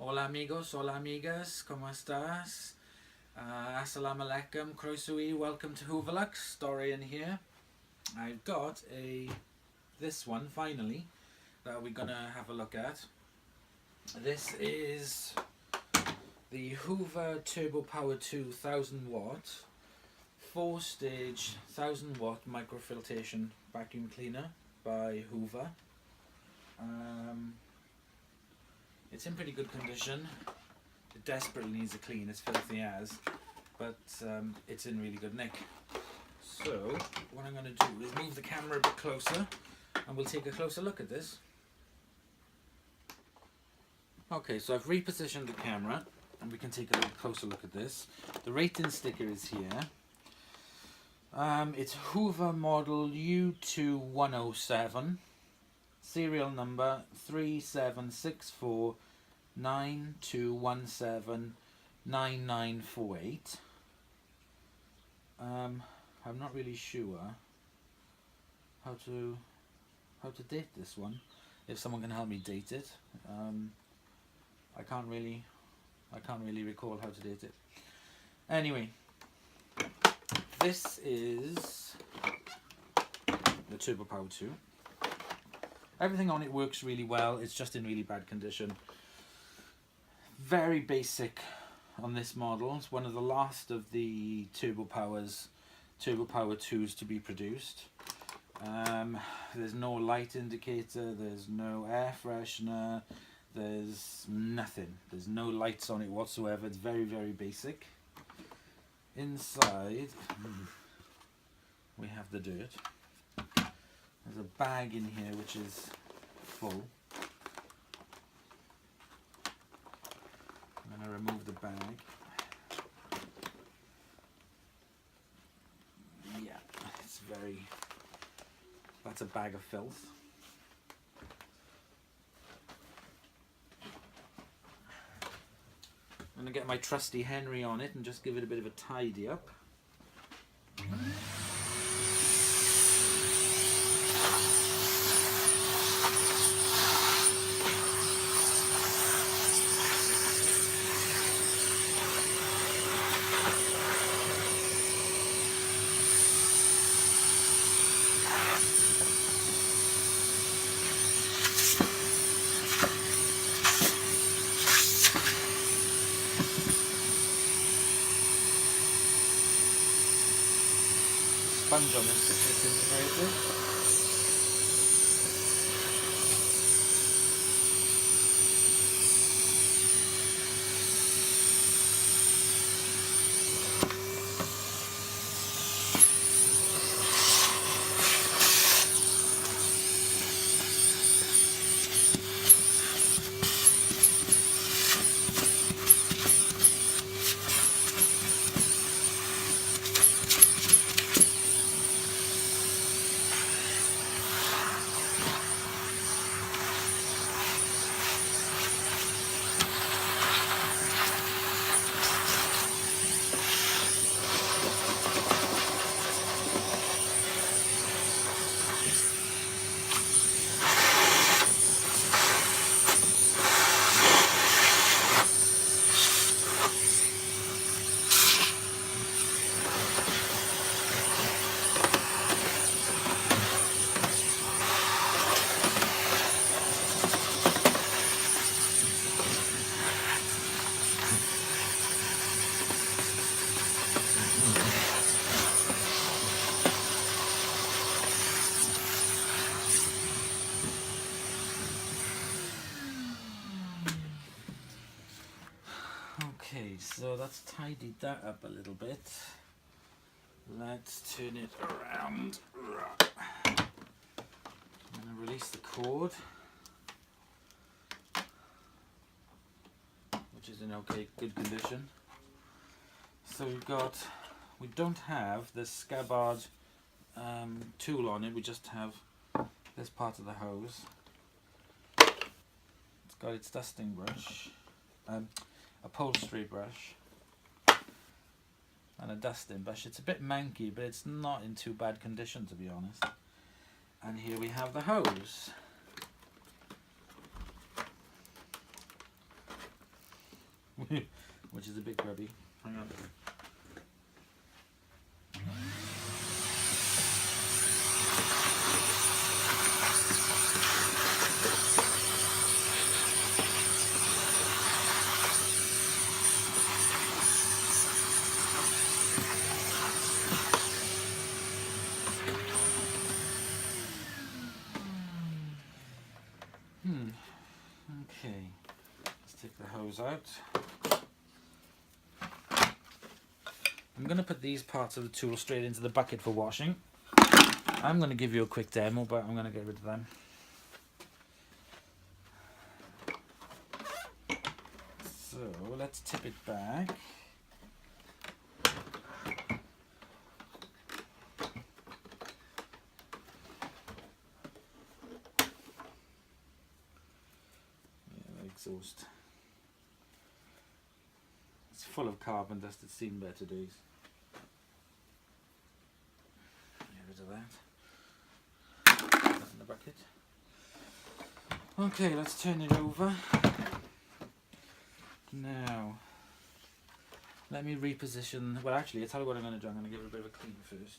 Hola amigos, hola amigas, ¿cómo estás? Assalamu alaikum, Croeso, welcome to Hoover, Dorian here. I've got this one finally that we're gonna have a look at. This is the Hoover Turbopower 2000 watt 4-stage 1000 watt microfiltration vacuum cleaner by Hoover. It's in pretty good condition. It desperately needs a clean, it's filthy as, but it's in really good nick. So what I'm going to do is move the camera a bit closer and we'll take a closer look at this. Okay, so I've repositioned the camera and we can take a little closer look at this. The rating sticker is here. It's Hoover model U2107, serial number 376492179948. I'm not really sure how to date this one. If someone can help me date it, I can't really recall how to date it. Anyway, this is the Turbopower 2. Everything on it works really well, it's just in really bad condition. Very basic on this model. It's one of the last of the Turbopower 2s to be produced. There's no light indicator, there's no air freshener, there's nothing. There's no lights on it whatsoever. It's very, very basic. Inside we have the dirt. There's a bag in here which is full. I'm going to remove the bag. Yeah, that's a bag of filth. I'm going to get my trusty Henry on it and just give it a bit of a tidy up. Sponge on this disintegrated. Okay, so that's tidied that up a little bit. Let's turn it around. I'm going to release the cord, which is in good condition. So we don't have the scabbard tool on it, we just have this part of the hose. It's got its dusting brush, upholstery brush and a dusting brush. It's a bit manky, but it's not in too bad condition, to be honest. And here we have the hose. which is a bit grubby. Hang on. Okay, let's take the hose out. I'm going to put these parts of the tool straight into the bucket for washing. I'm going to give you a quick demo, but I'm going to get rid of them. So let's tip it back. Exhaust. It's full of carbon dust, it's seen better days. Get rid of that. Put that in the bucket. Okay, let's turn it over. Now, let me reposition. Well, actually, I'll tell you what I'm going to do. I'm going to give it a bit of a clean first.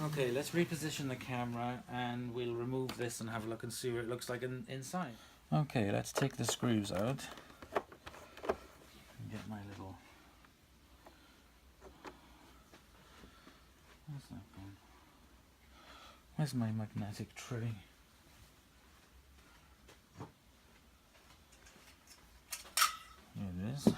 Okay, let's reposition the camera and we'll remove this and have a look and see what it looks like inside. Okay, let's take the screws out and get my little... Where's that gone? Where's my magnetic tree? Here it is.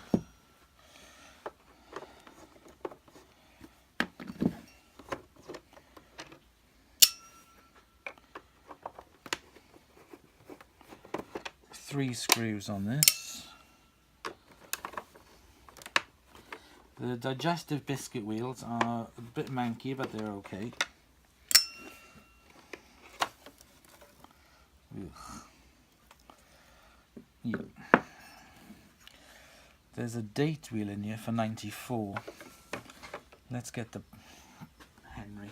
Three screws on this. The digestive biscuit wheels are a bit manky, but they're okay. Ugh. Yeah. There's a date wheel in here for 94. Let's get the Henry.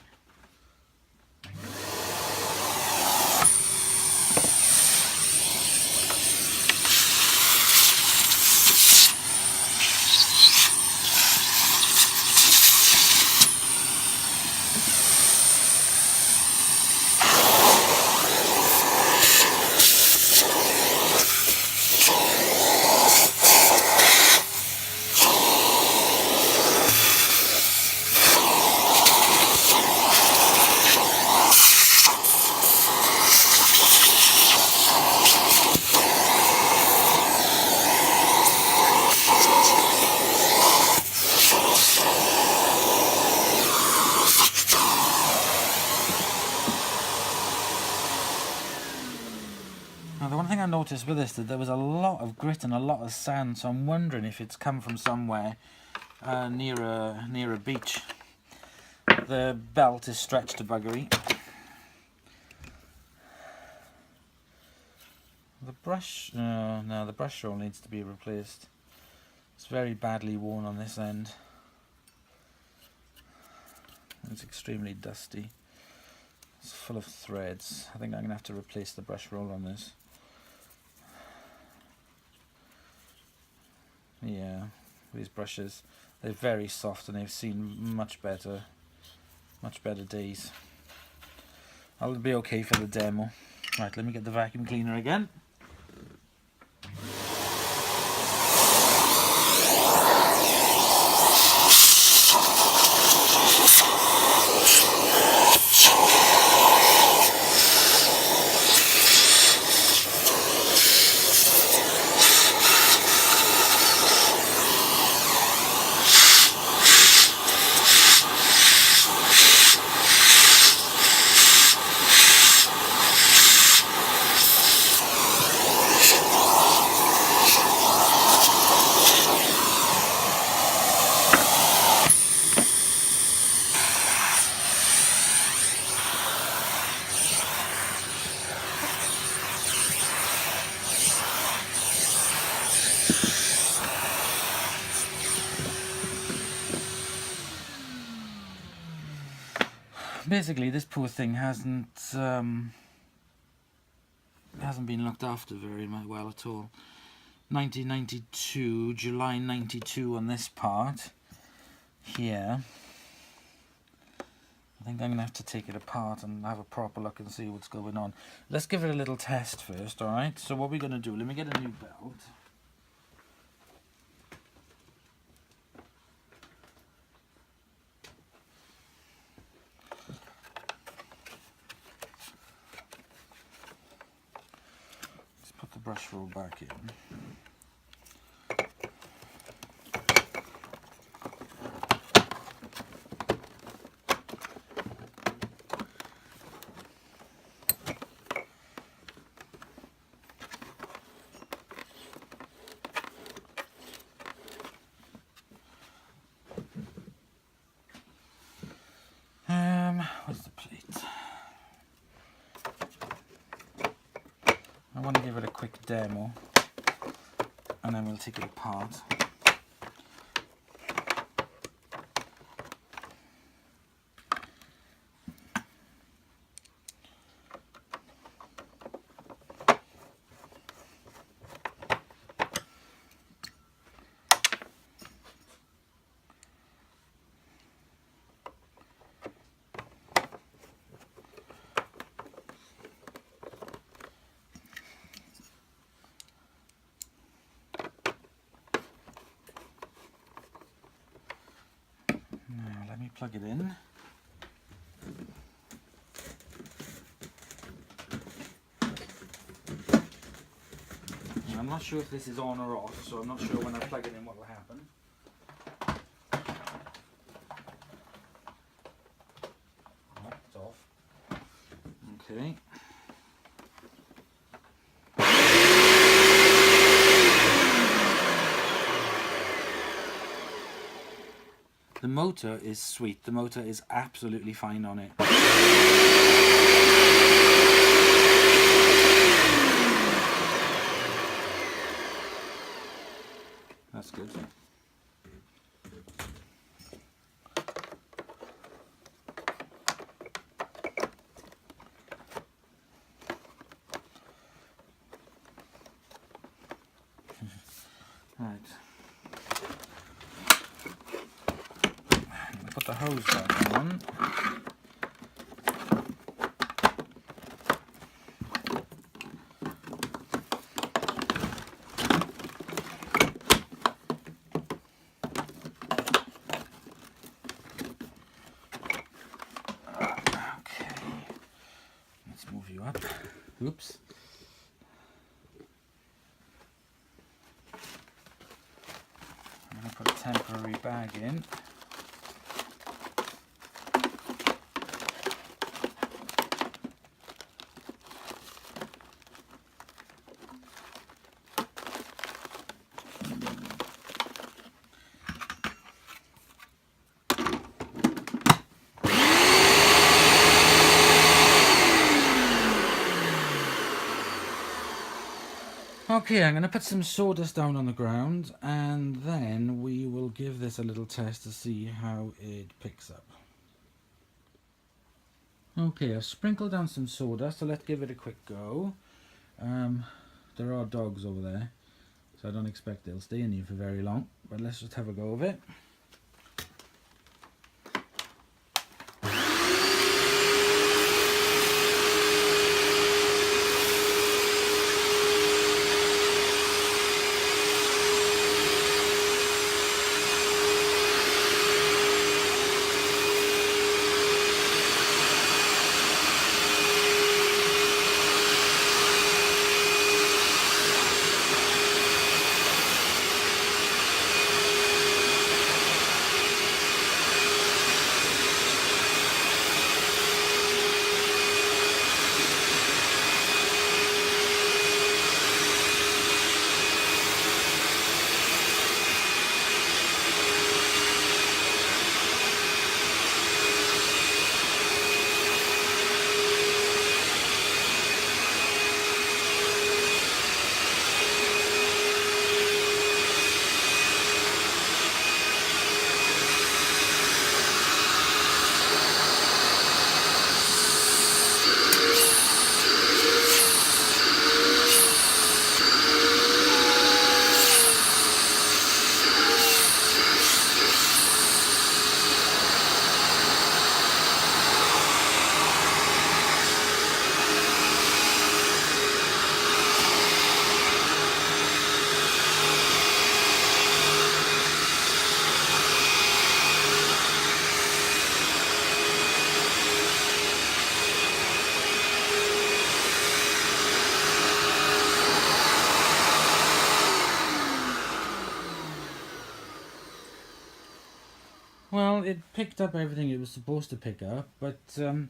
Now the one thing I noticed with this, that there was a lot of grit and a lot of sand, so I'm wondering if it's come from somewhere near a beach. The belt is stretched to buggery. The brush, no, the brush roll needs to be replaced. It's very badly worn on this end. It's extremely dusty. It's full of threads. I think I'm going to have to replace the brush roll on this. Yeah, these brushes, they're very soft and they've seen much better days. I'll be okay for the demo. Right, let me get the vacuum cleaner again. basically this poor thing hasn't been looked after very well at all. 1992, July 92 on this part here. I think I'm going to have to take it apart and have a proper look and see what's going on. Let's give it a little test first, alright? So what we're going to do, let me get a new belt. Let's put the brush roll back in. Where's the plate? I want to give it a quick demo and then we'll take it apart. Let me plug it in. Now, I'm not sure if this is on or off, so I'm not sure when I plug it in what will happen. Oh, it's off. Okay. The motor is sweet. The motor is absolutely fine on it. That's good. Right. Put the hose back on. Okay. Let's move you up. Oops. I'm going to put a temporary bag in. Okay, I'm going to put some sawdust down on the ground and then we will give this a little test to see how it picks up. Okay, I've sprinkled down some sawdust, so let's give it a quick go. There are dogs over there, so I don't expect they'll stay in here for very long, but let's just have a go of it. it picked up everything it was supposed to pick up, but there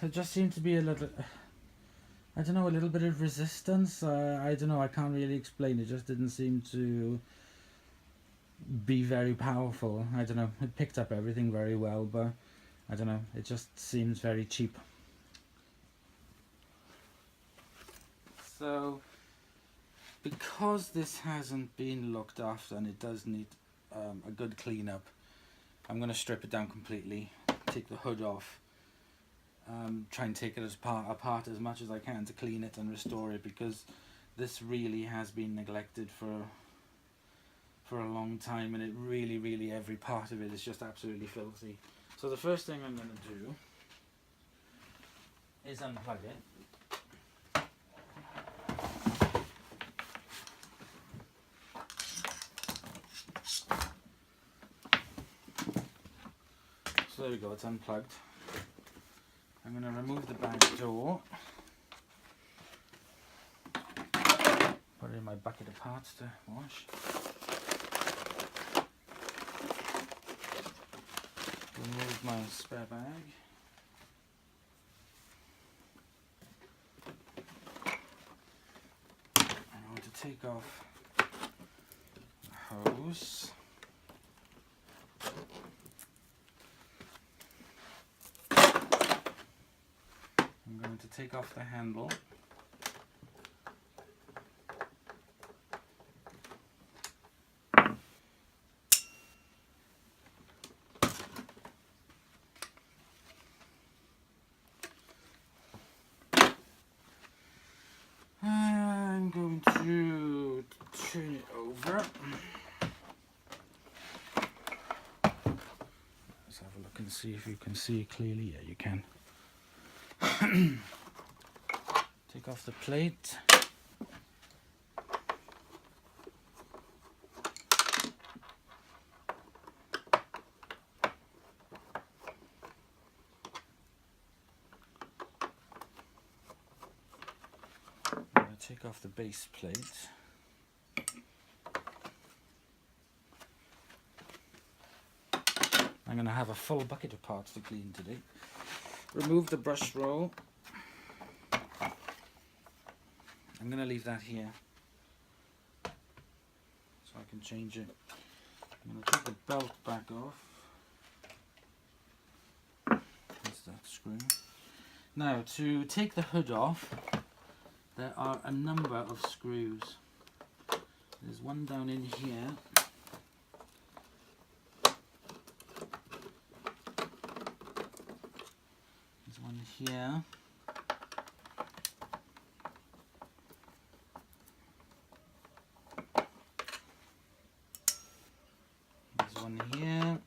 just seemed to be a little, I don't know, a little bit of resistance. I don't know, I can't really explain. It just didn't seem to be very powerful. I don't know, it picked up everything very well, but I don't know, it just seems very cheap. So because this hasn't been looked after and it does need a good clean up, I'm going to strip it down completely, take the hood off, try and take it apart as much as I can to clean it and restore it, because this really has been neglected for a long time, and it really, every part of it is just absolutely filthy. So the first thing I'm going to do is unplug it. So there we go, it's unplugged. I'm going to remove the back door, put it in my bucket of parts to wash. Remove my spare bag. I'm going to take off the hose. I'm going to take off the handle. I'm going to turn it over. Let's have a look and see if you can see it clearly. Yeah, you can. Take off the plate. I'm going to take off the base plate. I'm going to have a full bucket of parts to clean today. Remove the brush roll. I'm going to leave that here so I can change it. I'm going to take the belt back off. There's that screw. Now, to take the hood off, there are a number of screws. There's one down in here. There's one here. There's one here.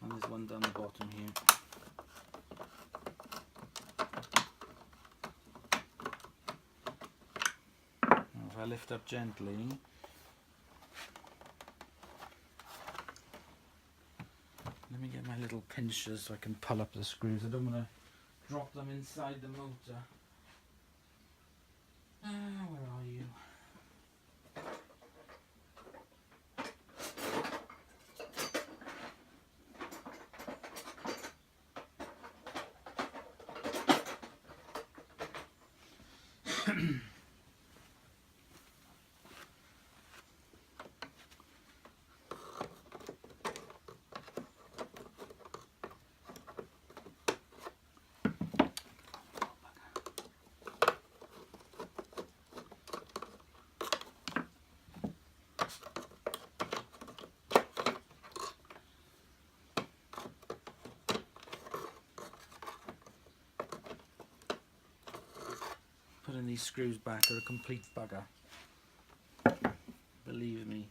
And there's one down the bottom here. Now if I lift up gently, let me get my little pinchers so I can pull up the screws. I don't want to drop them inside the motor. Where are you? Putting these screws back are a complete bugger. Believe me.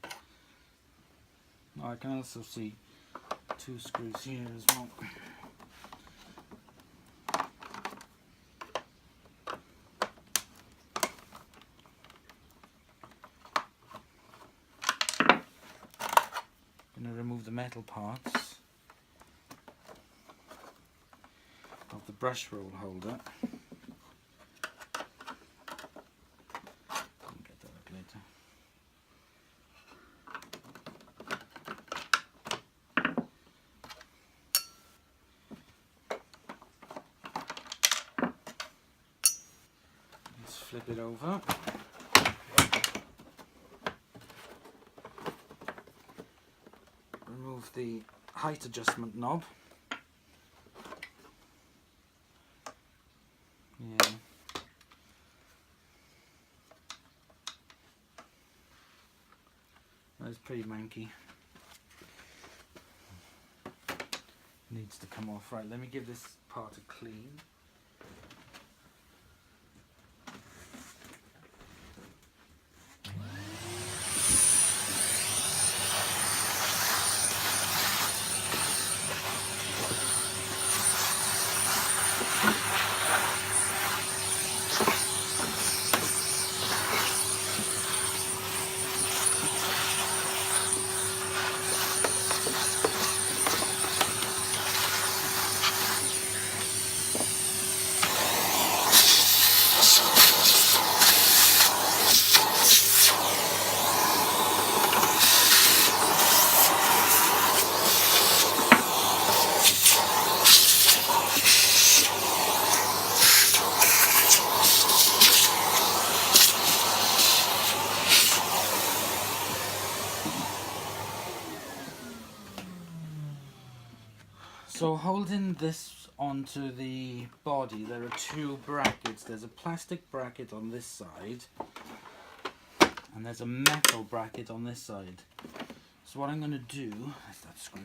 Oh, I can also see two screws here as well. I'm going to remove the metal parts of the brush roll holder. flip it over. Remove the height adjustment knob. Yeah. That's pretty manky. Needs to come off. Right, let me give this part a clean. So holding this onto the body, there are two brackets. There's a plastic bracket on this side and there's a metal bracket on this side. So what I'm going to do, is that screw.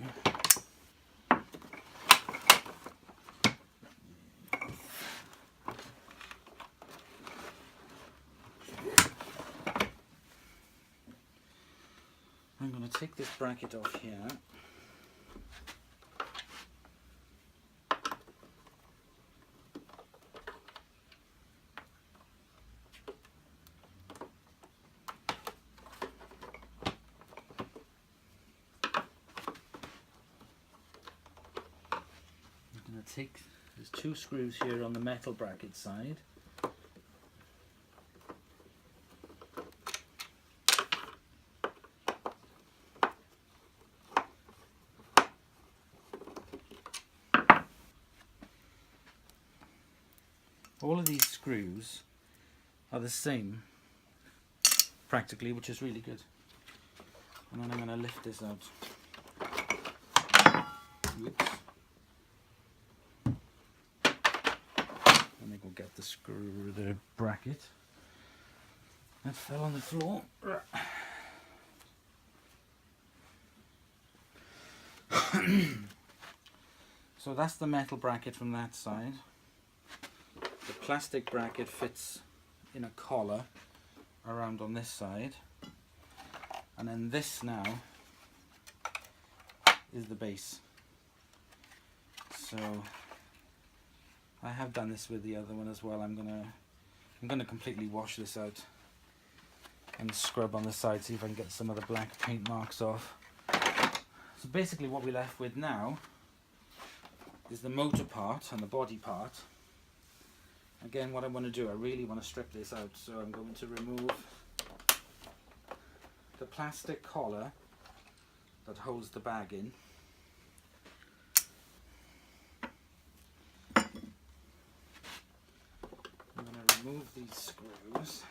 I'm going to take this bracket off here. There's two screws here on the metal bracket side. All of these screws are the same practically, which is really good. And then I'm going to lift this out. Oops. Let me go get the screw, the bracket. That fell on the floor. So that's the metal bracket from that side. The plastic bracket fits in a collar around on this side. And then this now is the base. So I have done this with the other one as well. I'm gonna completely wash this out and scrub on the side, see if I can get some of the black paint marks off. So basically what we're left with now is the motor part and the body part. Again, what I want to do, I really want to strip this out, so I'm going to remove the plastic collar that holds the bag in. I'm going to remove these screws.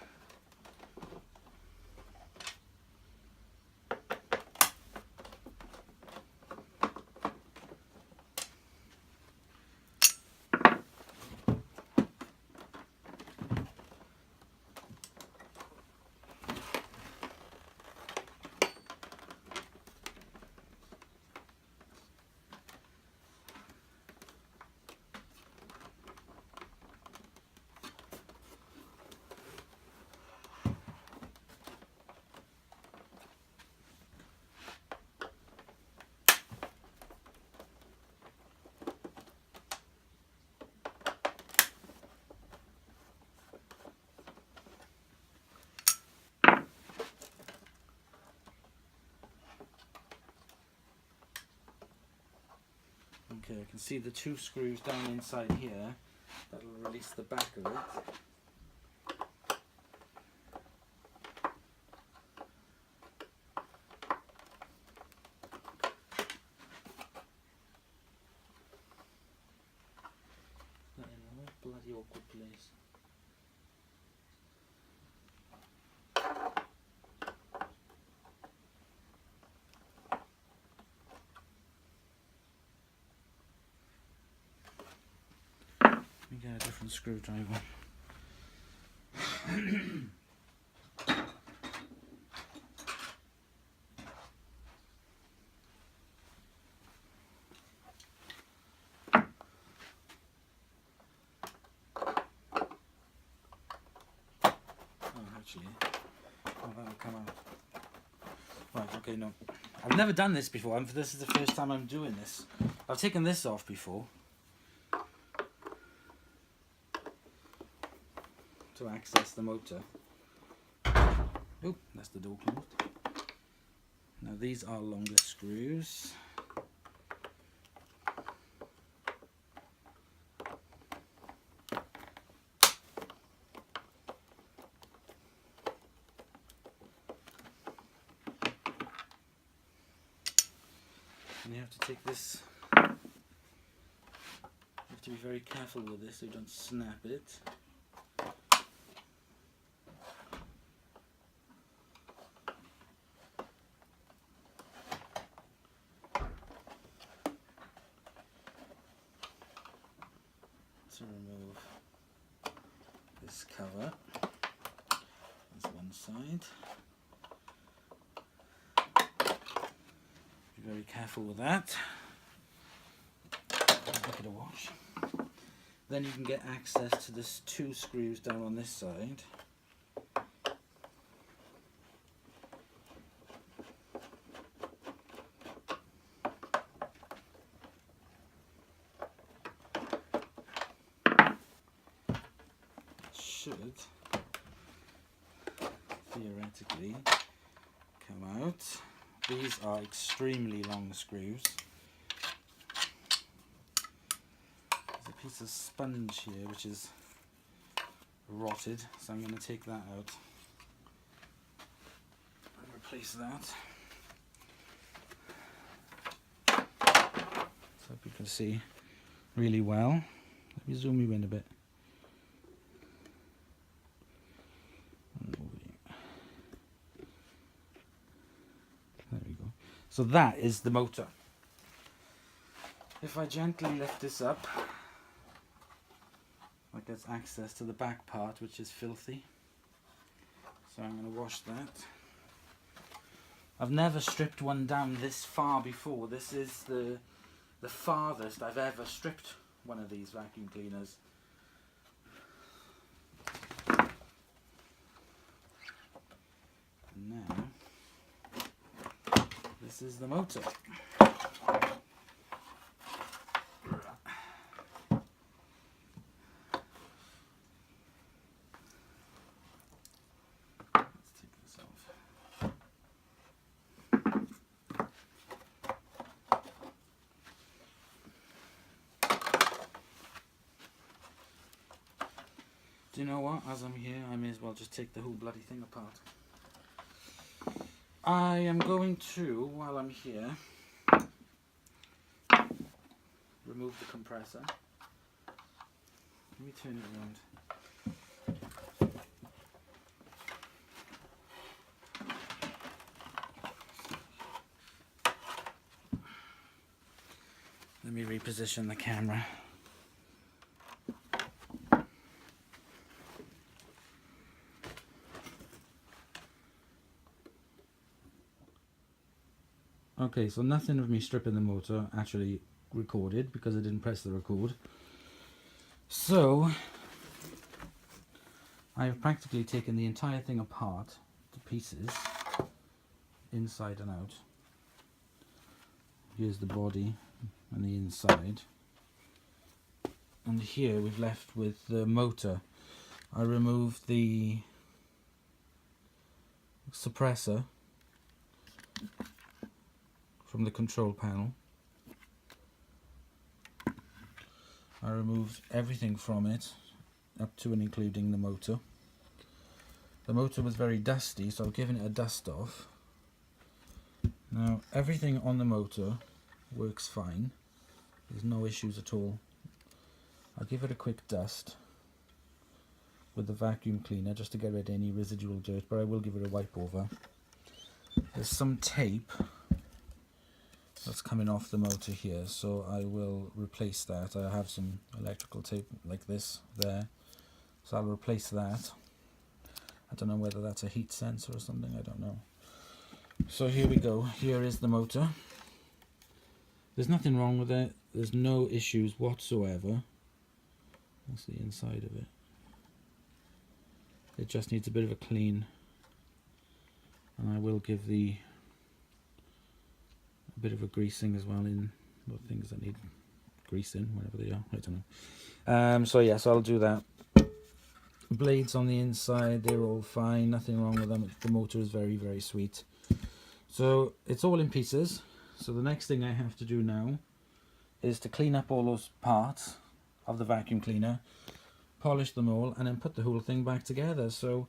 Okay, I can see the two screws down inside here that will release the back of it. That in a bloody awkward place. and screwdriver. That'll come out. Right, okay, no. I've never done this before. This is the first time I'm doing this. I've taken this off before to access the motor. Oh, that's the door closed. Now these are longer screws. And you have to take this, you have to be very careful with this so you don't snap it. To remove this cover, that's one side. Be very careful with that. Give it a wash. Then you can get access to this 2 screws down on this side. Should theoretically come out. These are extremely long screws. There's a piece of sponge here which is rotted, so I'm going to take that out and replace that. So hope you can see really well. Let me zoom you in a bit. There we go. So that is the motor. If I gently lift this up, that gets access to the back part, which is filthy. So I'm going to wash that. I've never stripped one down this far before. This is the farthest I've ever stripped one of these vacuum cleaners. Now, this is the motor. Let's take this off. Do you know what? As I'm here, I may as well just take the whole bloody thing apart. I am going to, while I'm here, remove the compressor. Let me turn it around. Let me reposition the camera. Okay, so nothing of me stripping the motor actually recorded because I didn't press the record. So I've practically taken the entire thing apart to pieces, inside and out. Here's the body and the inside. And here we've left with the motor. I removed the suppressor from the control panel. I removed everything from it, up to and including the motor. The motor was very dusty, so I've given it a dust off. Now everything on the motor works fine. There's no issues at all. I'll give it a quick dust with the vacuum cleaner just to get rid of any residual dirt, but I will give it a wipe over. There's some tape that that's coming off the motor here, so I will replace that. I have some electrical tape like this there, so I'll replace that. I don't know whether that's a heat sensor or something, I don't know. So here we go, here is the motor. There's nothing wrong with it, there's no issues whatsoever. That's the inside of it. It just needs a bit of a clean, and I will give a bit of a greasing as well in the things that need greasing, whatever they are, I don't know. So yes, I'll do that. Blades on the inside, they're all fine, nothing wrong with them. The motor is very, very sweet. So it's all in pieces. So the next thing I have to do now is to clean up all those parts of the vacuum cleaner, polish them all, and then put the whole thing back together. So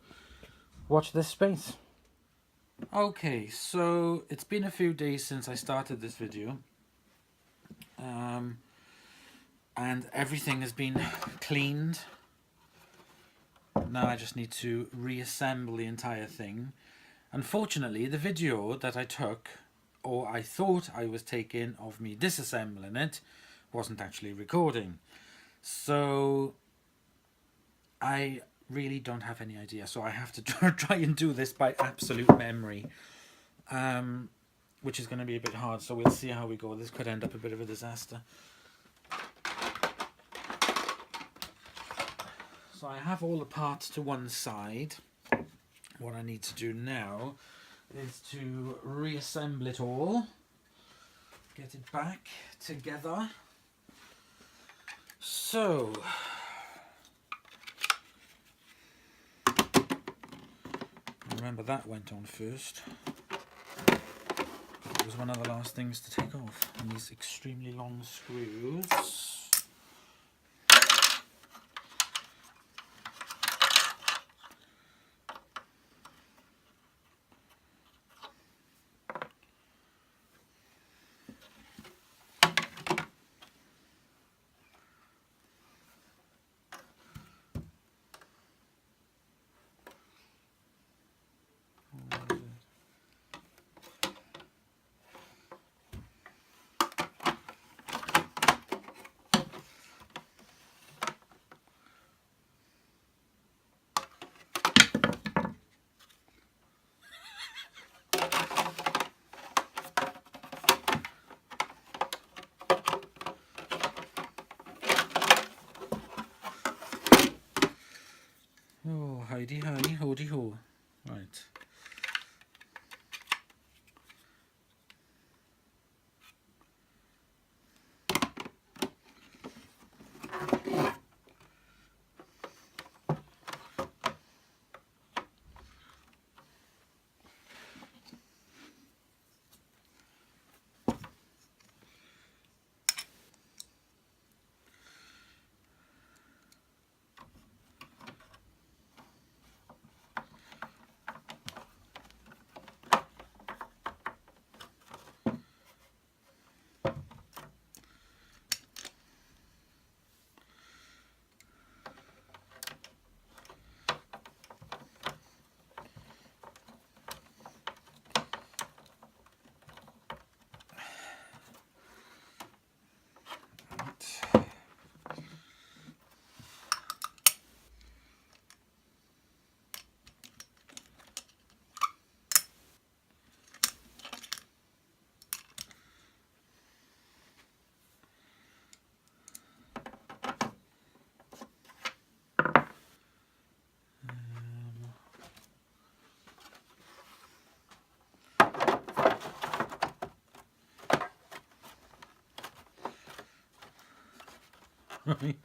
watch this space. Okay, so it's been a few days since I started this video, and everything has been cleaned. Now I just need to reassemble the entire thing. Unfortunately, the video that I took, or I thought I was taking, of me disassembling it wasn't actually recording. So I really don't have any idea, so I have to try and do this by absolute memory, which is going to be a bit hard, so we'll see how we go. This could end up a bit of a disaster. So I have all the parts to one side. What I need to do now is to reassemble it all, get it back together. So remember that went on first. It was one of the last things to take off, and these extremely long screws. Oh, hidey hi, hoody ho. Right. Right.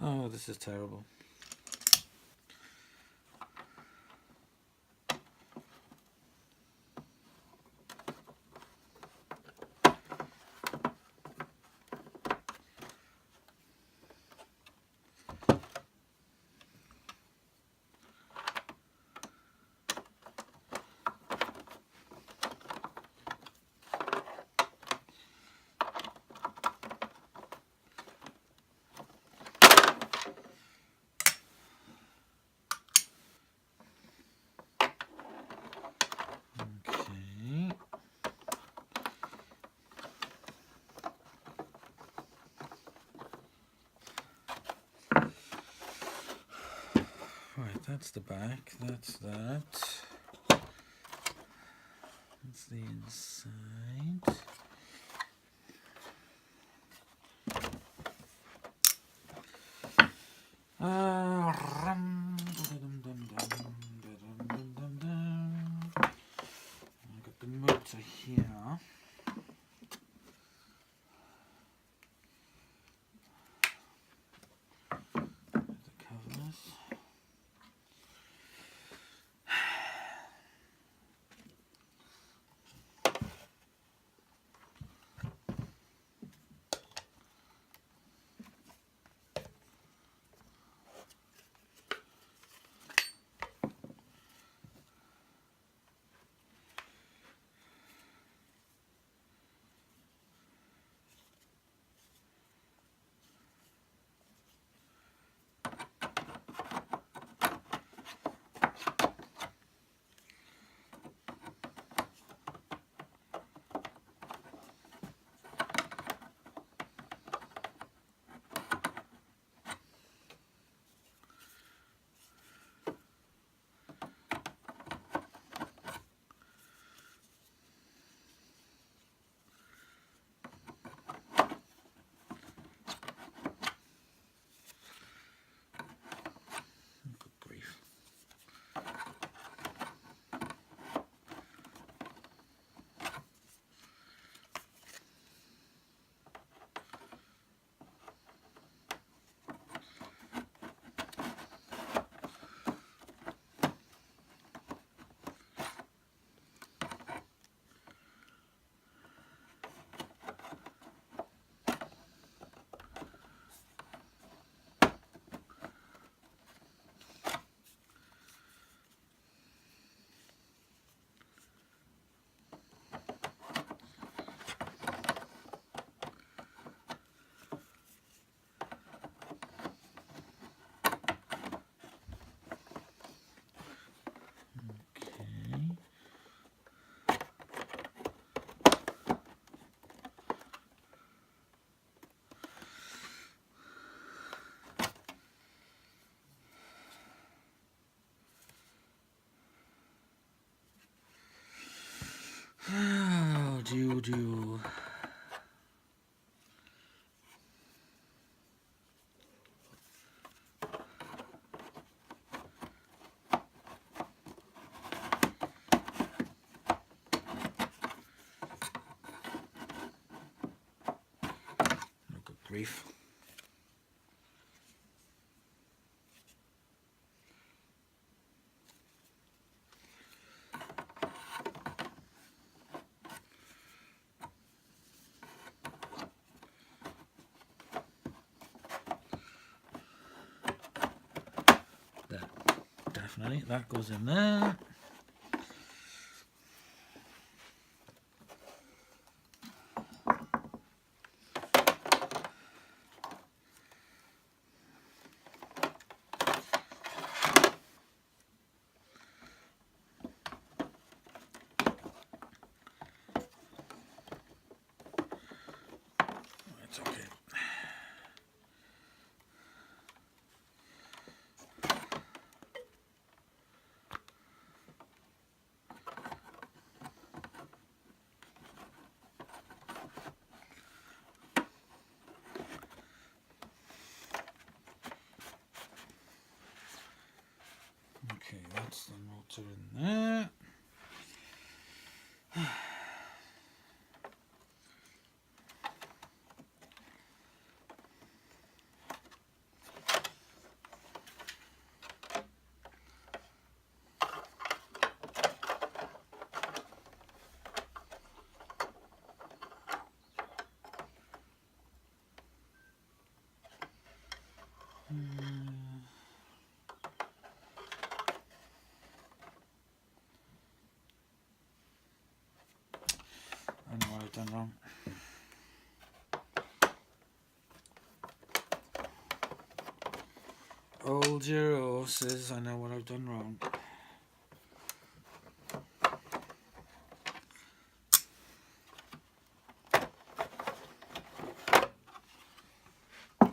Oh, this is terrible. that's the back, that's that. That's the inside. I've got the motor here. The covers. Oh, do. Good grief. There, definitely, that goes in there. It's okay. Okay, that's the motor in there. I know what I've done wrong. Old your horses, I know what I've done wrong. I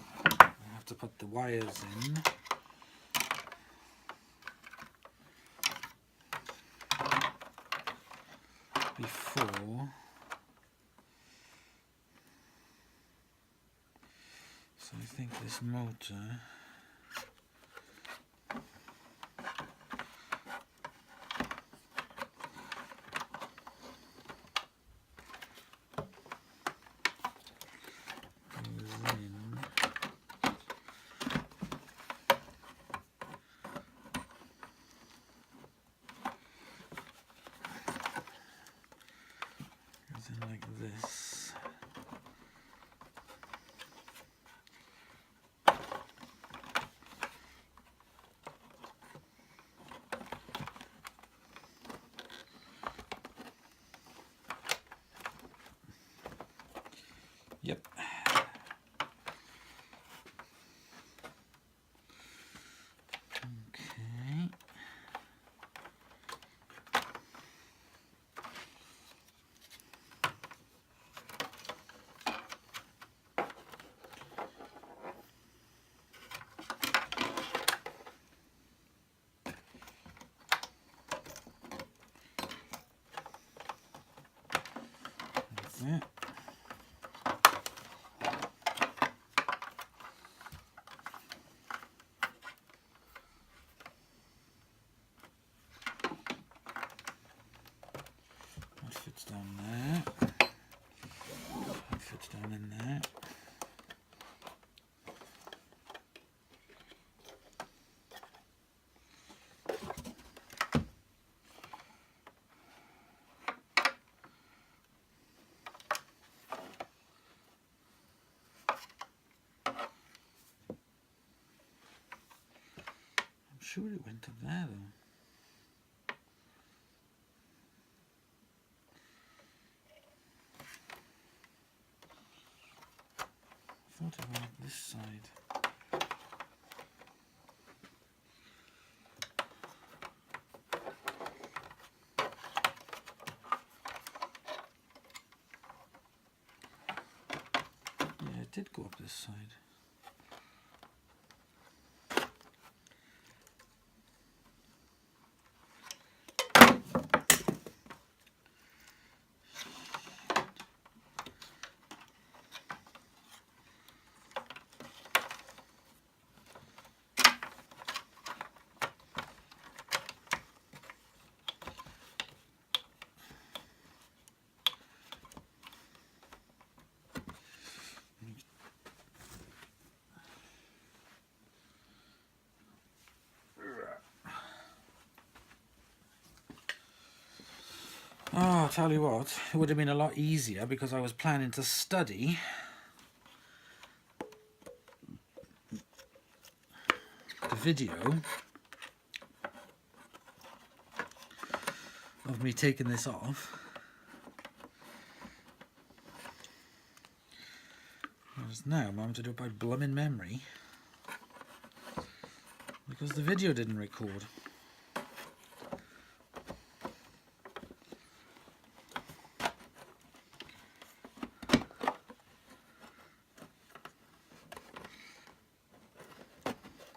have to put the wires in. before. So I think this motor goes in. Goes in like this. Yep. Okay. That's it. That fits down there. That fits down in there. I'm sure it went up there though. I thought it went up this side. Yeah, it did go up this side. Oh, I'll tell you what, it would have been a lot easier because I was planning to study the video of me taking this off. Whereas now I'm having to do it by blooming memory because the video didn't record.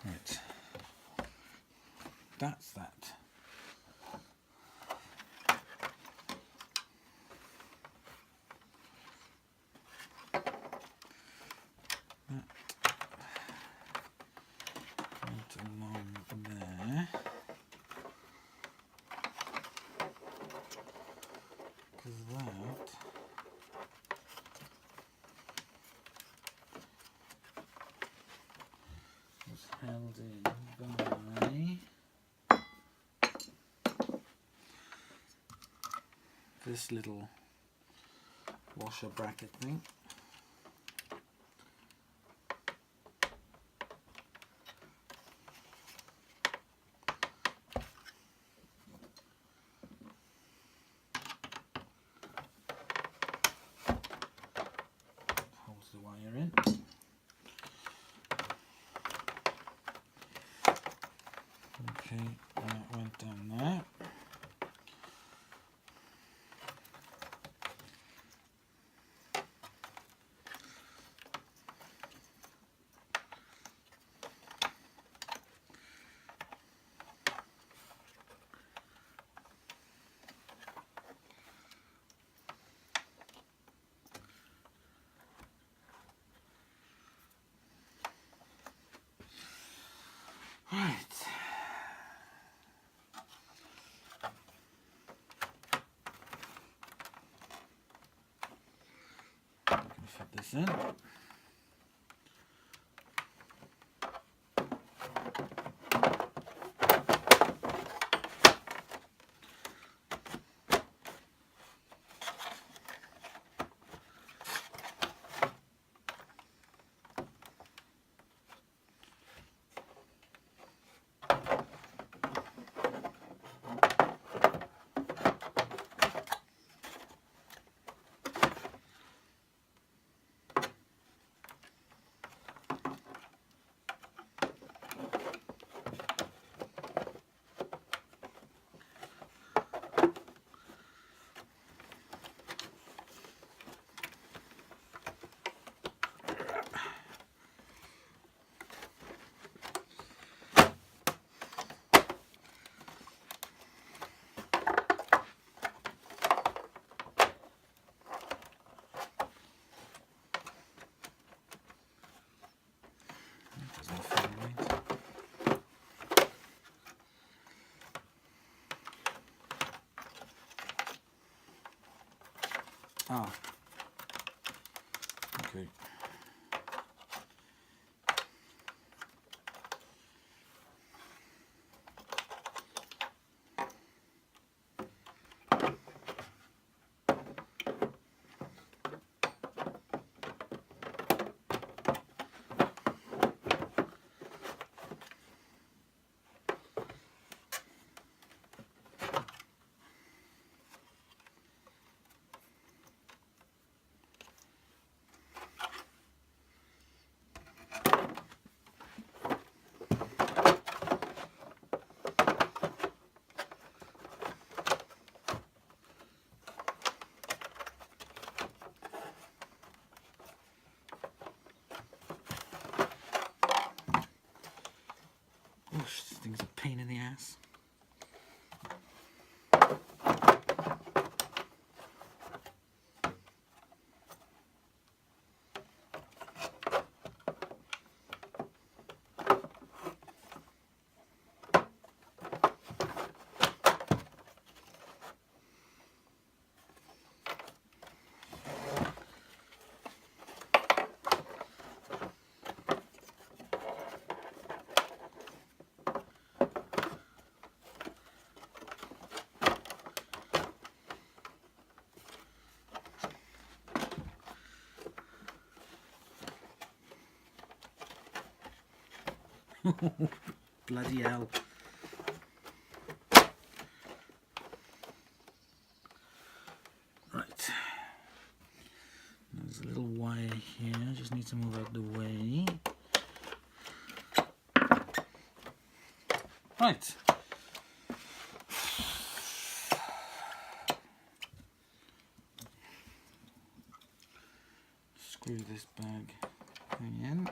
Right. That's that. Along there, because that was held in by this little washer bracket thing. The wire in. Okay, that went down there. this in. Ah, okay. Gosh, this thing's a pain in the ass. Bloody hell. Right. There's a little wire here. Just need to move out the way. Right. Screw this bag in.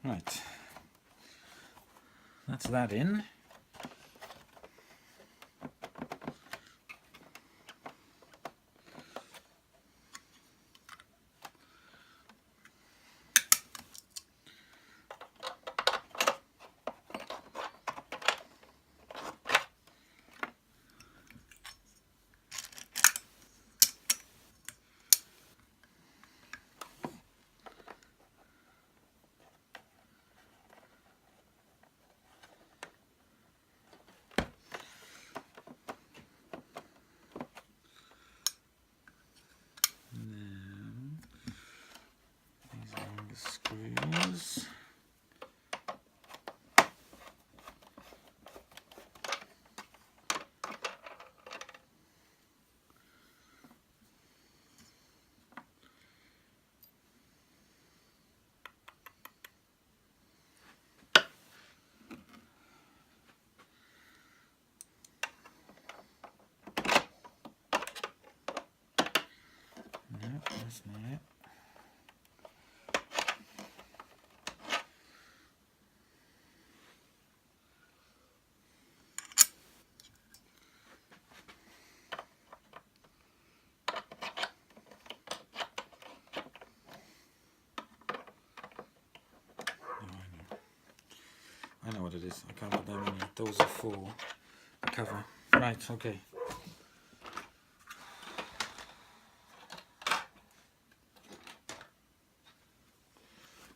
Right, that's that in. Screws. No, that's not it. is. I can't put that many. Those are 4. The cover. Right, okay.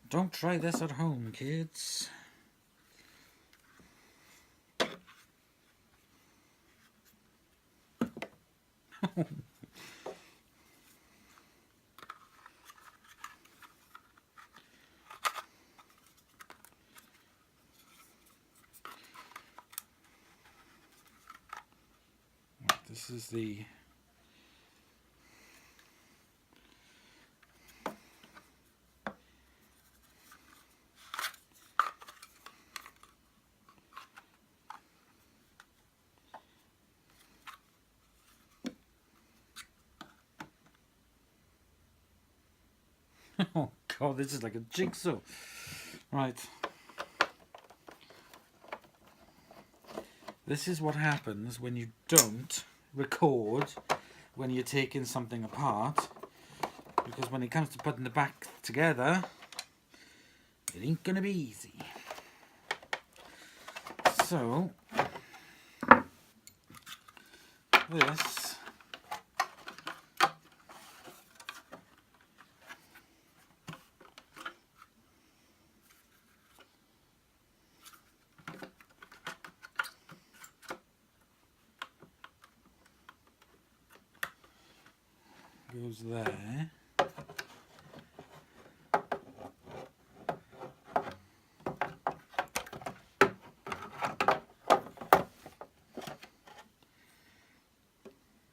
Don't try this at home, kids. This is the oh god, this is like a jigsaw. Right. This is what happens when you don't record when you're taking something apart, because when it comes to putting the back together, it ain't gonna be easy. So this goes there.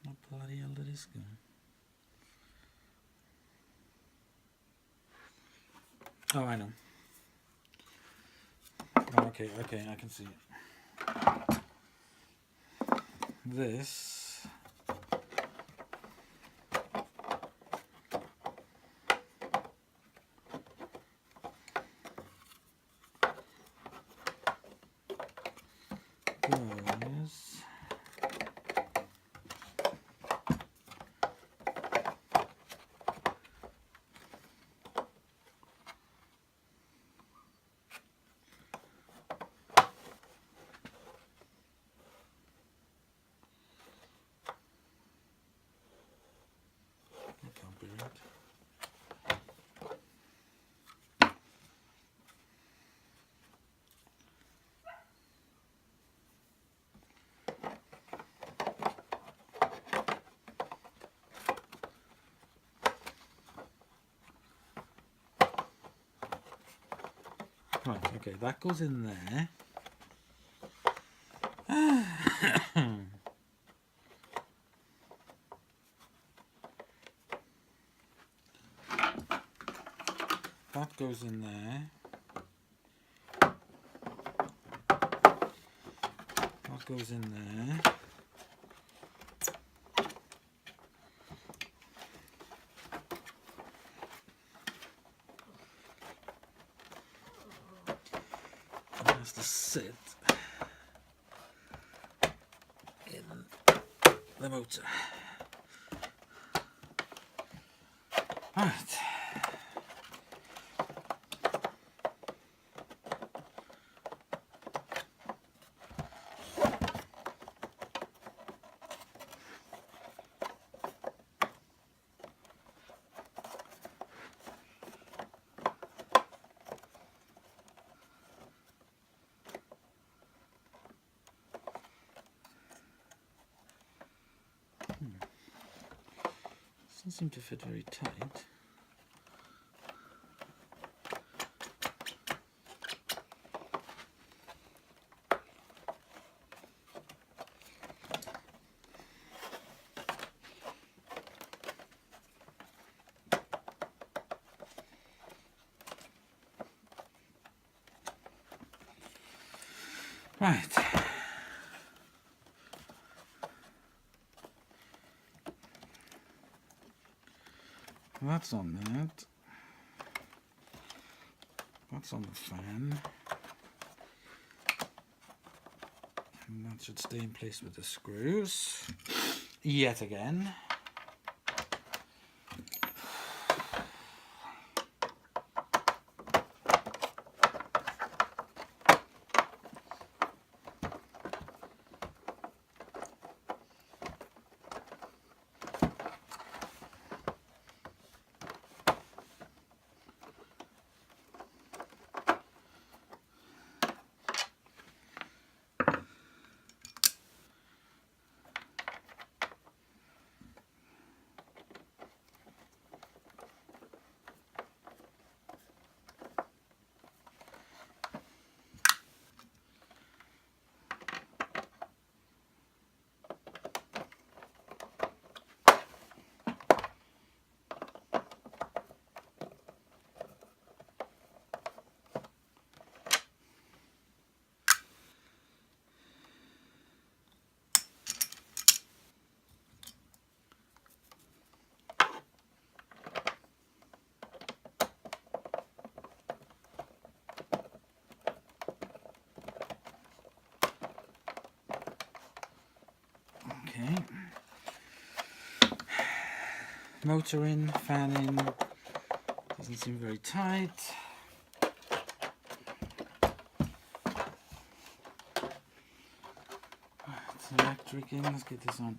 What bloody hell did this go? Oh, I know. Oh, okay, I can see it. This goes copyright. Right, okay, that goes in there. That goes in there. That goes in there. It has to sit in the motor. Right. Doesn't seem to fit very tight. Right. That's on that. That's on the fan. And that should stay in place with the screws. Yet again. Motor in, fan in. Doesn't seem very tight. It's electric in. Let's get this on.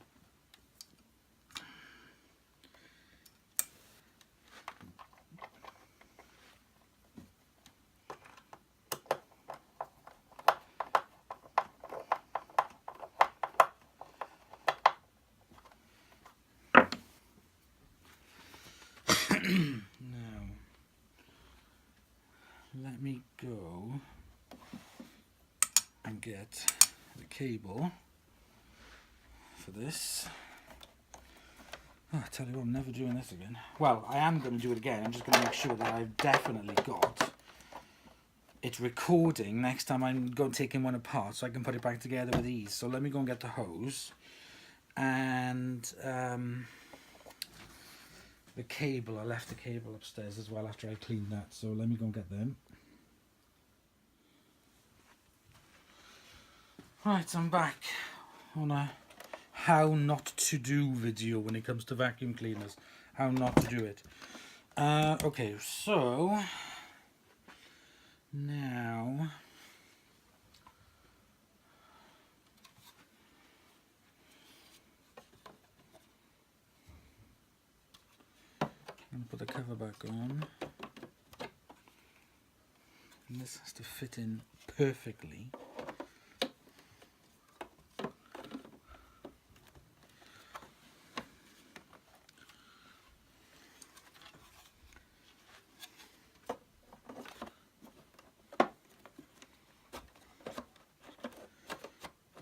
Now, let me go and get the cable for this. Oh, I tell you what, I'm never doing this again. Well, I am going to do it again. I'm just going to make sure that I've definitely got it recording next time I'm going taking one apart, so I can put it back together with ease. So let me go and get the hose and the cable. I left the cable upstairs as well after I cleaned that, so let me go and get them. Right, I'm back on a how not to do video when it comes to vacuum cleaners. How not to do it. Okay, so now I'm going to put the cover back on. And this has to fit in perfectly.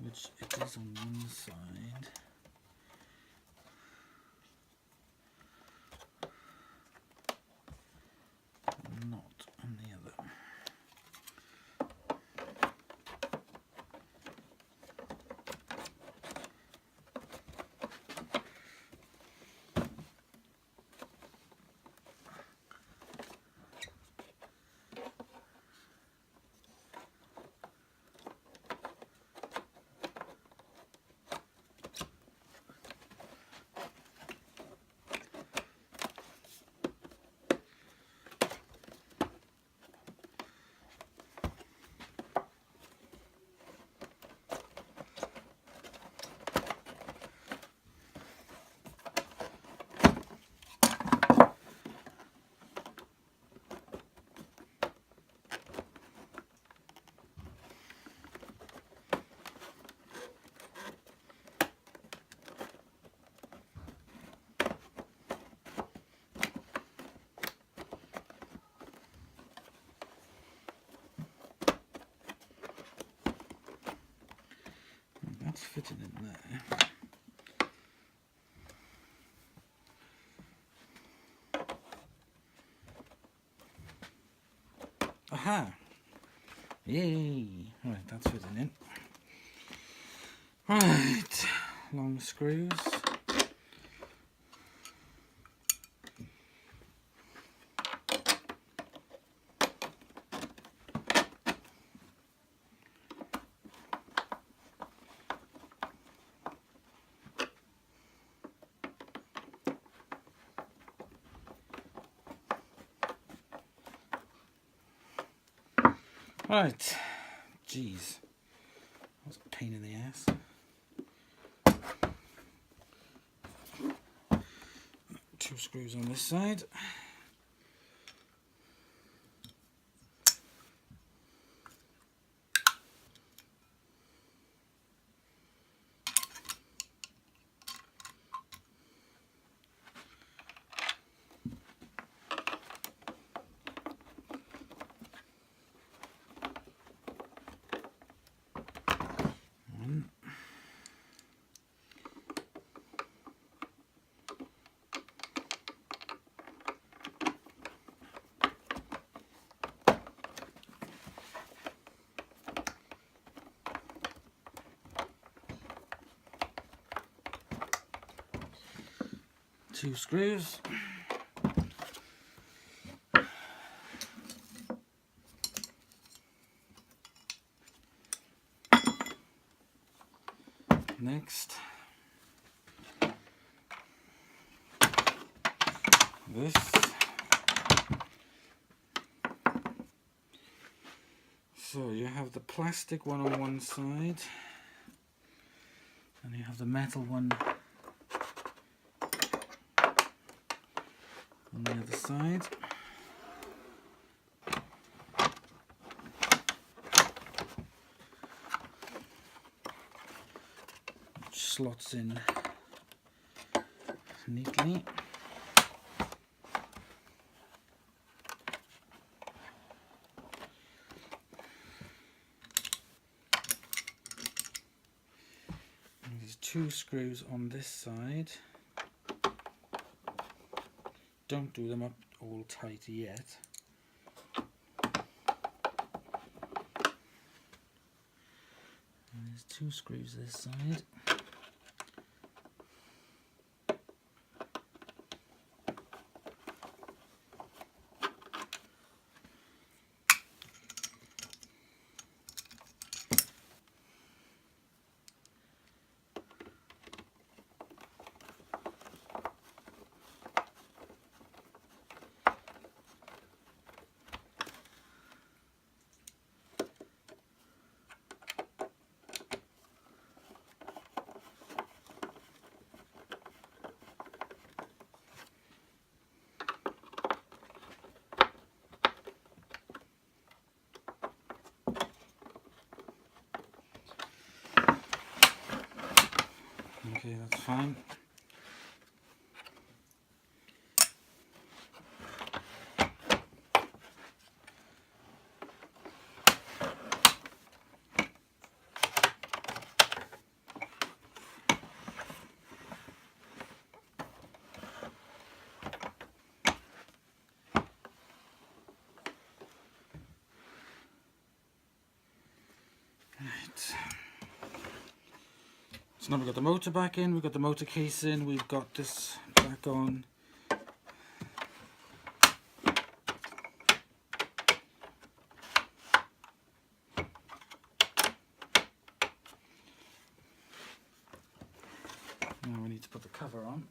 Which it is on one side. Not on the other. That's fitting in there. Aha! Yay! Right, that's fitting in. Right, long screws. Right, jeez, that was a pain in the ass. Two screws on this side. Two screws. Next, this. So you have the plastic one on one side, and you have the metal one on the other side. Which slots in neatly. There's 2 screws on this side. Don't do them up all tight yet. And there's 2 screws this side. Okay, that's fine. So now we've got the motor back in, we've got the motor case in, we've got this back on. Now we need to put the cover on.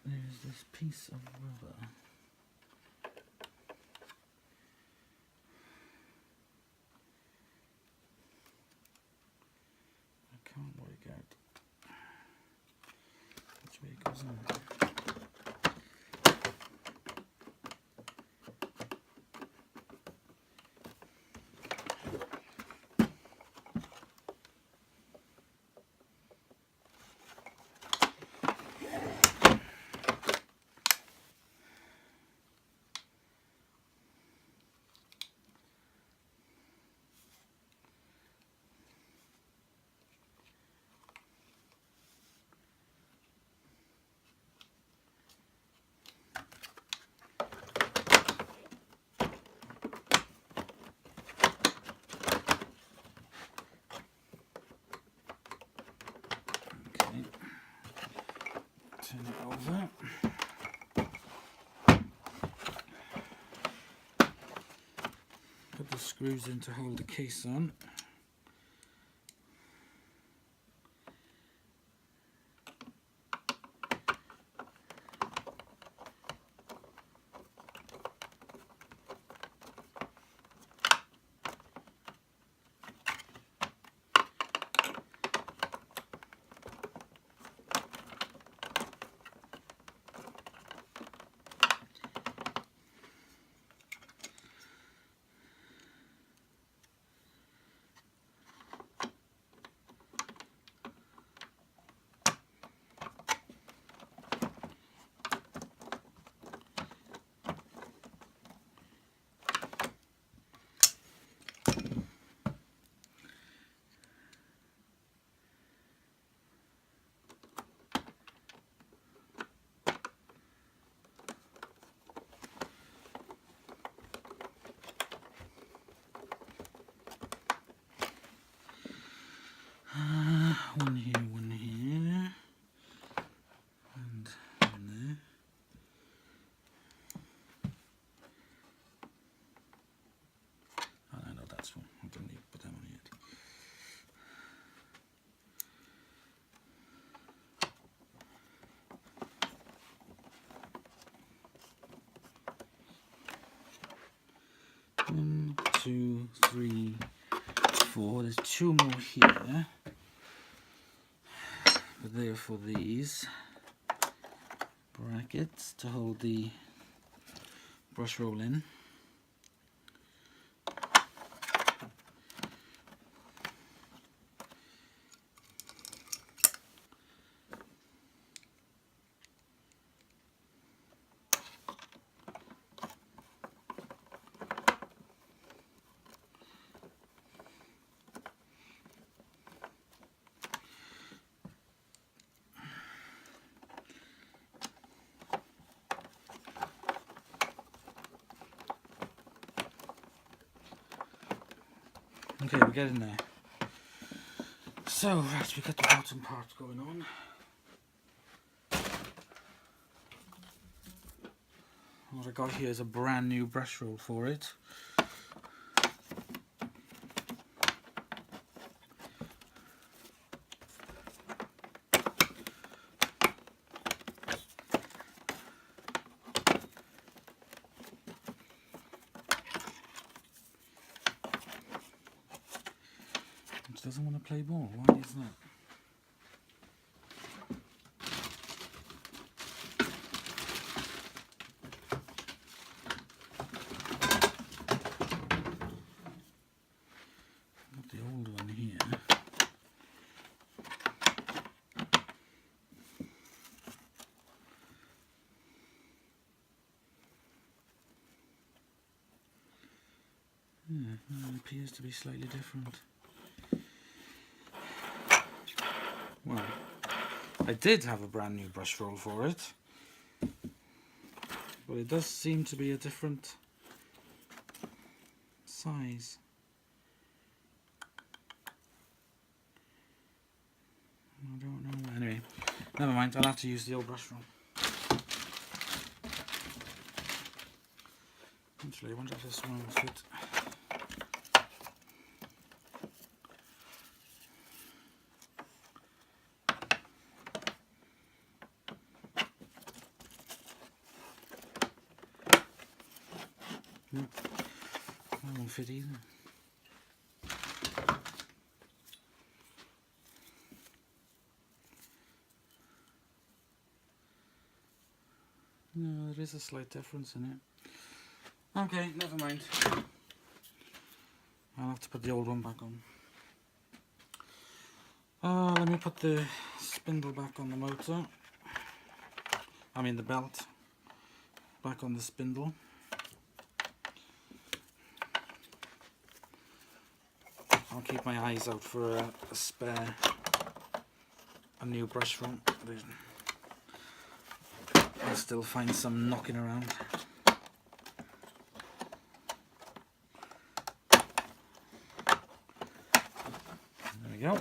There's this piece of rubber. I can't work out which way it goes on. Turn it over. Put the screws in to hold the case on. 3, 4. There's 2 more here. But they're for these brackets to hold the brush roll in. Okay, we're getting there. So, right, we got the bottom part going on. What I got here is a brand new brush roll for it. It doesn't want to play ball. Why is that? Got the old one here. Yeah, it appears to be slightly different. Well, I did have a brand new brush roll for it, but it does seem to be a different size. I don't know. Anyway, never mind, I'll have to use the old brush roll. Actually, I wonder if this one will fit. Nope, that won't fit either. No, there is a slight difference in it. Okay, never mind. I'll have to put the old one back on. Let me put the spindle back on the motor. I mean the belt back on the spindle. I'll keep my eyes out for a spare, a new brush roll. I'll still find some knocking around. There we go.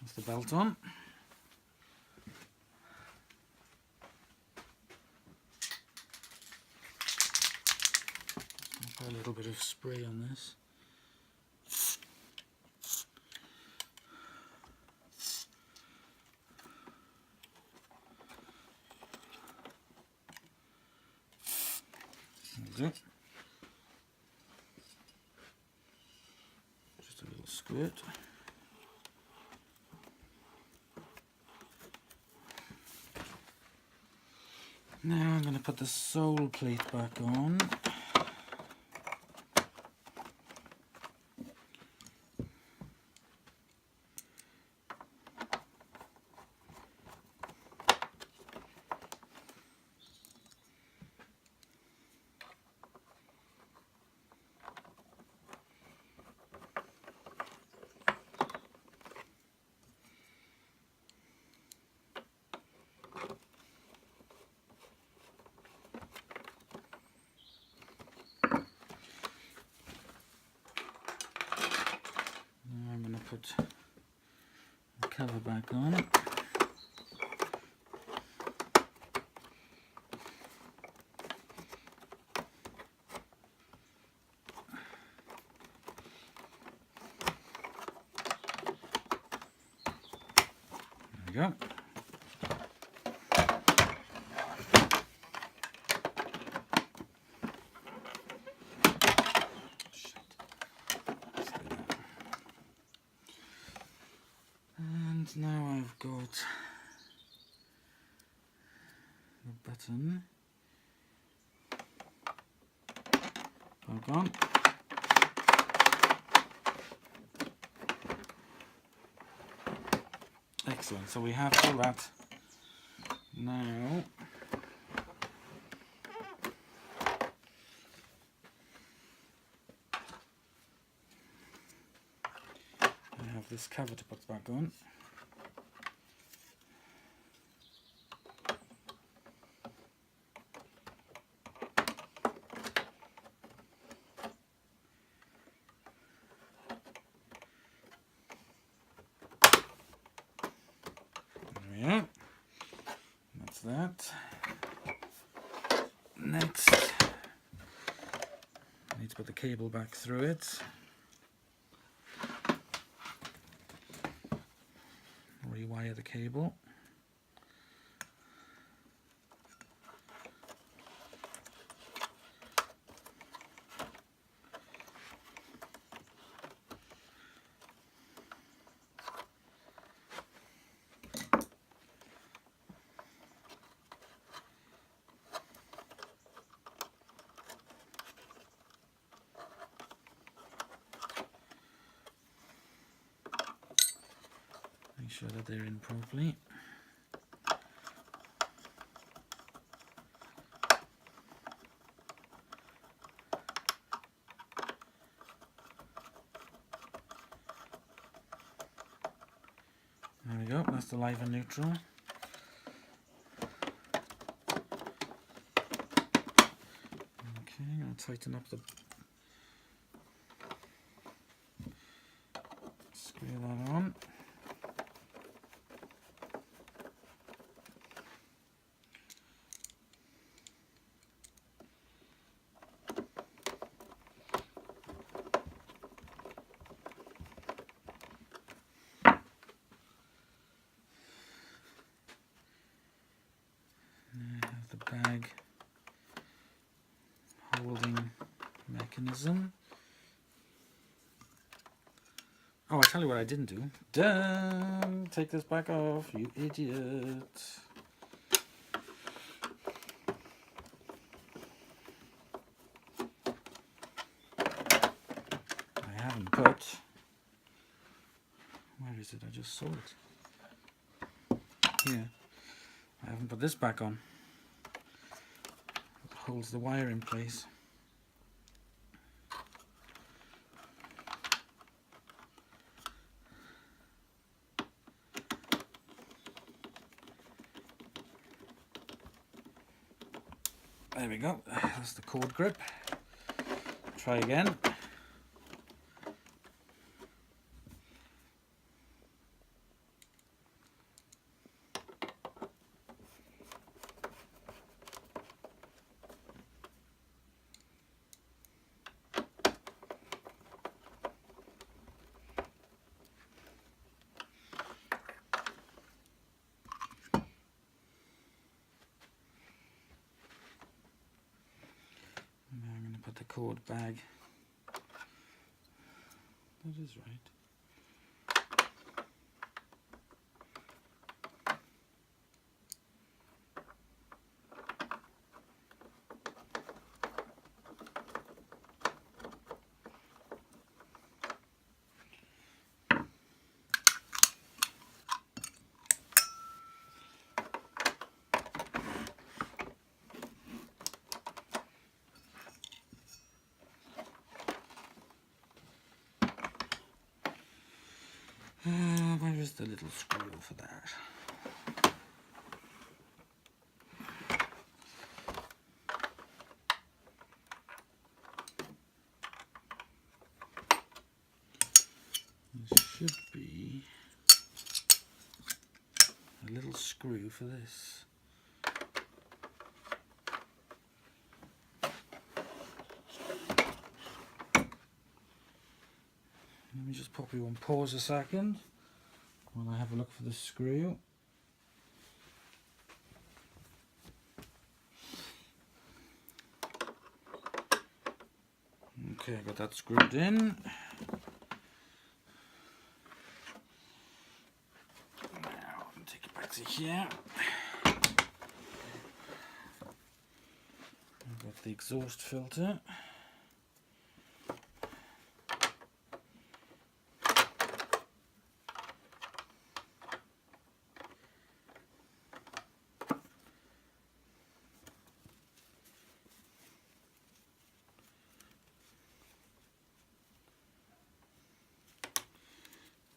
That's the belt on. A little bit of spray on this. There we go. Just a little squirt. Now I'm going to put the sole plate back on. Put the cover back on. go. And now I've got the button back on. Excellent, so we have all that. Now I have this cover to put back on. Yeah, that's that. Next, I need to put the cable back through it. Rewire the cable. Make sure that they're in properly. There we go, that's the live and neutral. Okay, I'll tighten up the... Screw that on. Bag holding mechanism. Oh, I'll tell you what I didn't do. Done! Take this back off, you idiot. I haven't put... Where is it? I just saw it. Here. I haven't put this back on. Holds the wire in place. There we go, that's the cord grip. Try again. The cord bag. That is right. Where is the little screw for that? There should be a little screw for this. Let me just pop you on pause a second while I have a look for the screw. Okay, I got that screwed in. Now, take it back to here. I've got the exhaust filter.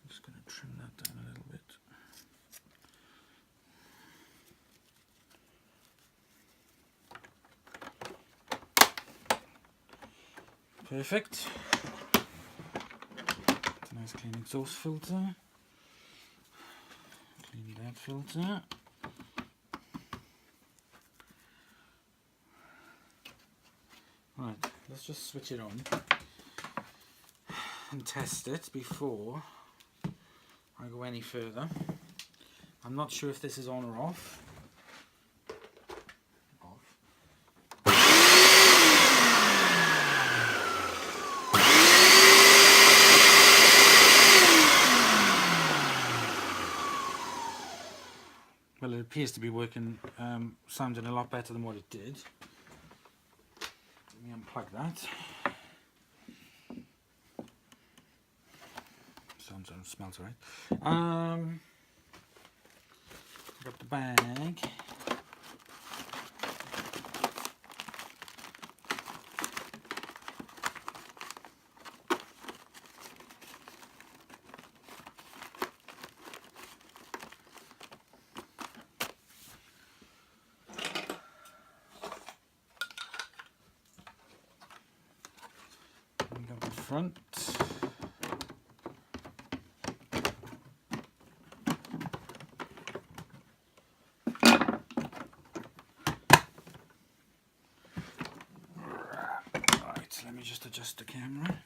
Just going to trim that down a little bit. Perfect. It's a nice clean exhaust filter. Clean that filter. Right, let's just switch it on and test it before I go any further. I'm not sure if this is on or off. Well, it appears to be working, sounding a lot better than what it did. Let me unplug that. Sounds and smells right. Pick up the bag. Got the front. Right, let me just adjust the camera.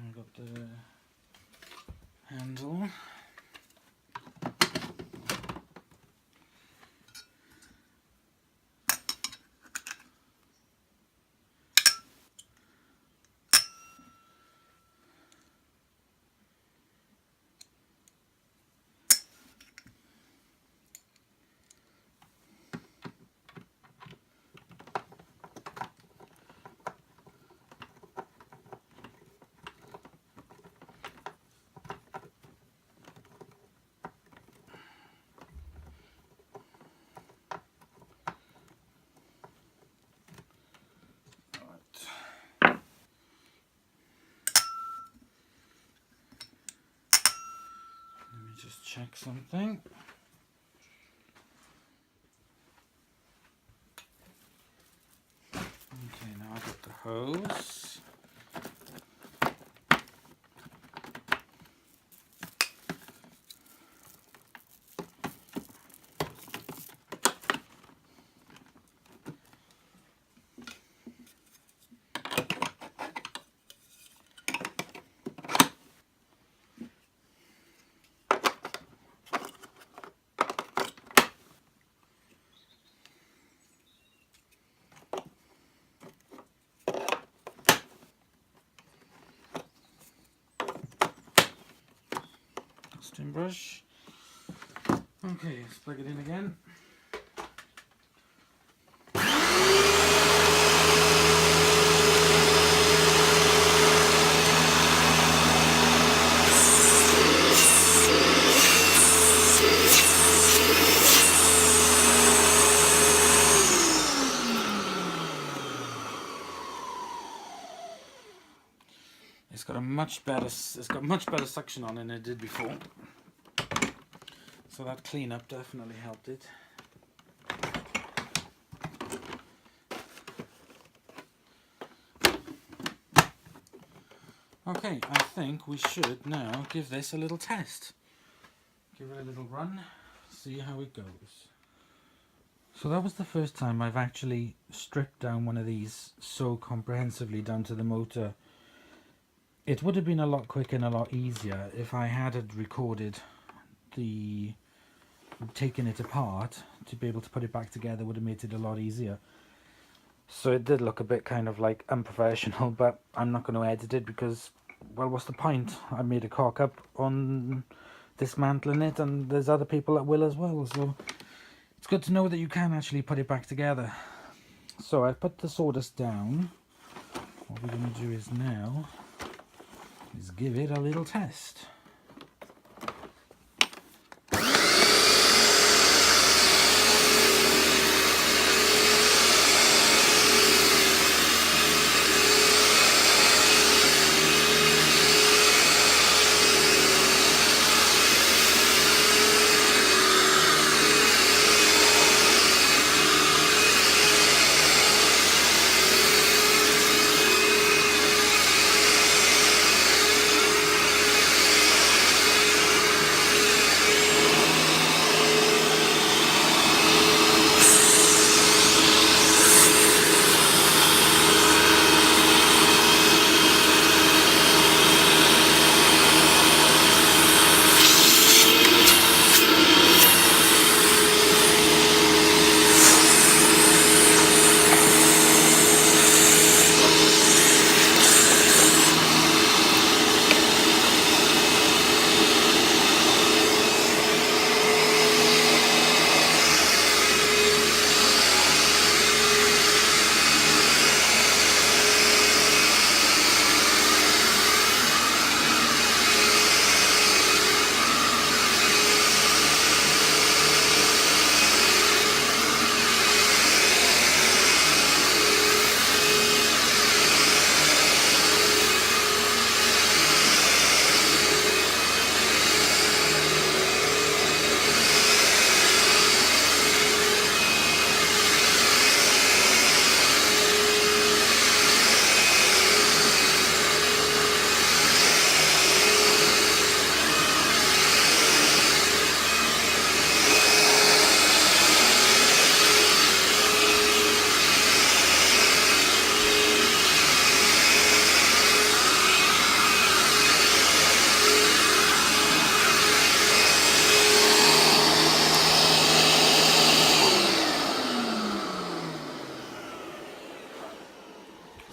I've got the handle. Just check something. Okay, now I've got the hose. Steam brush. Okay, let's plug it in again. It's got much better suction on than it did before. So that cleanup definitely helped it. Okay, I think we should now give this a little test. Give it a little run, see how it goes. So that was the first time I've actually stripped down one of these so comprehensively down to the motor it would have been a lot quicker and a lot easier if I had recorded the taking it apart. To be able to put it back together would have made it a lot easier. So it did look a bit kind of like unprofessional, but I'm not going to edit it because, well, what's the point? I made a cock up on dismantling it, and there's other people that will as well, so it's good to know that you can actually put it back together. So I've put the sawdust down. What we're going to do is now is give it a little test.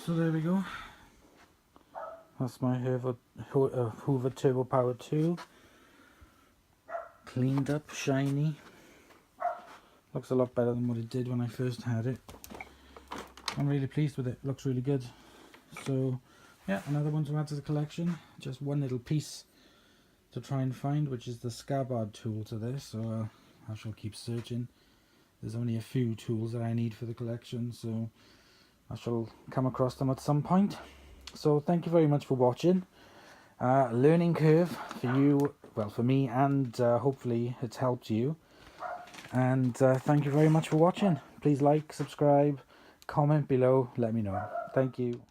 So there we go. That's my Hoover Turbopower 2. Cleaned up, shiny. Looks a lot better than what it did when I first had it. I'm really pleased with it. Looks really good. So yeah, another one to add to the collection. Just one little piece to try and find, which is the scabbard tool to this. So I shall keep searching. There's only a few tools that I need for the collection, so I shall come across them at some point. So thank you very much for watching. Learning curve for you, well, for me, and hopefully it's helped you. And thank you very much for watching. Please like, subscribe, comment below, let me know. Thank you.